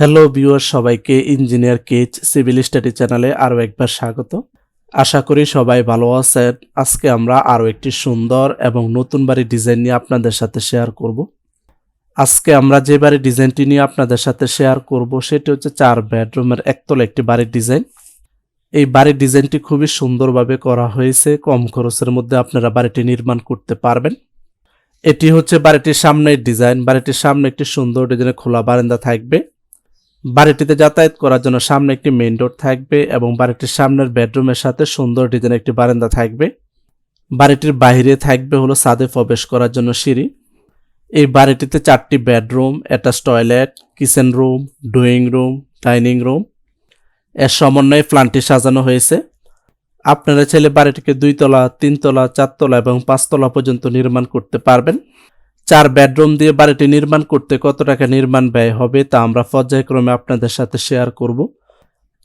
Hello viewer, সবাইকে engineer case civil study চ্যানেলে আরও একবার স্বাগত। আশা করি সবাই ভালো আছেন। আজকে আমরা আরও একটি সুন্দর এবং নতুন বাড়ির ডিজাইন নিয়ে আপনাদের সাথে শেয়ার করব। আজকে আমরা যে বাড়ির ডিজাইনটি নিয়ে আপনাদের সাথে শেয়ার করব সেটি হচ্ছে 4 বেডরুমের একতলা একটি বাড়ির ডিজাইন। এই বাড়ির ডিজাইনটি খুবই সুন্দরভাবে করা হয়েছে, কম খরচের মধ্যে আপনারা বাড়িটি নির্মাণ করতে পারবেন। এটি হচ্ছে বাড়িটির সামনের ডিজাইন। বাড়িটির সামনে একটি সুন্দর ডিজাইনের খোলা বারান্দা থাকবে। বাড়িটিতে যাতায়াত করার জন্য সামনে একটি মেইন ডোর থাকবে এবং বাড়িটির সামনের বেডরুমের সাথে সুন্দর ডিজাইনের একটি বারান্দা থাকবে। বাড়িটির বাইরে থাকবে হলো ছাদে প্রবেশ করার জন্য সিঁড়ি। এই বাড়িটিতে 4টি bedroom, attach toilet, kitchen room, drawing room, dining room এর সমন্বয়ে প্ল্যানটি সাজানো হয়েছে। আপনারা চাইলে বাড়িটিকে 2 তলা, 3 তলা, 4 তলা এবং 5 তলা পর্যন্ত নির্মাণ করতে পারবেন। 4 বেডরুম দিয়ে বাড়িটি নির্মাণ করতে কত টাকা নির্মাণ ব্যয় হবে তা আমরা পর্যায়ক্রমে আপনাদের সাথে শেয়ার করব।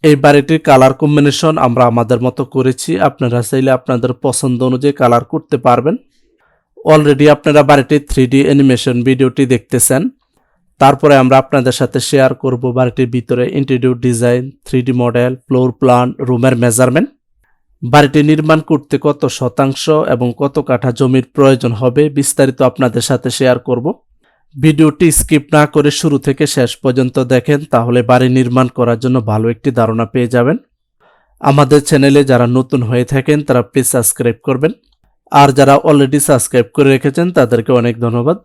এই বাড়িটির কালার কম্বিনেশন আমরা আমাদের মতো করেছি, আপনারা চাইলে আপনাদের পছন্দ অনুযায়ী কালার করতে পারবেন। অলরেডি আপনারা বাড়িটির 3D অ্যানিমেশন ভিডিওটি দেখতেছেন। তারপরে আমরা আপনাদের সাথে শেয়ার করব বাড়িটির ভিতরে interior design, 3D model, floor plan, রুমের মেজারমেন্ট, বাড়িটি নির্মাণ করতে কত শতাংশ এবং কত কাঠা জমির প্রয়োজন হবে বিস্তারিত আপনাদের সাথে শেয়ার করব। ভিডিওটি স্কিপ না করে শুরু থেকে শেষ পর্যন্ত দেখেন, তাহলে বাড়ি নির্মাণ করার জন্য ভালো একটি ধারণা পেয়ে যাবেন। আমাদের চ্যানেলে যারা নতুন হয়ে থাকেন তারা প্লিজ সাবস্ক্রাইব করবেন, আর যারা অলরেডি সাবস্ক্রাইব করে রেখেছেন তাদেরকে অনেক ধন্যবাদ।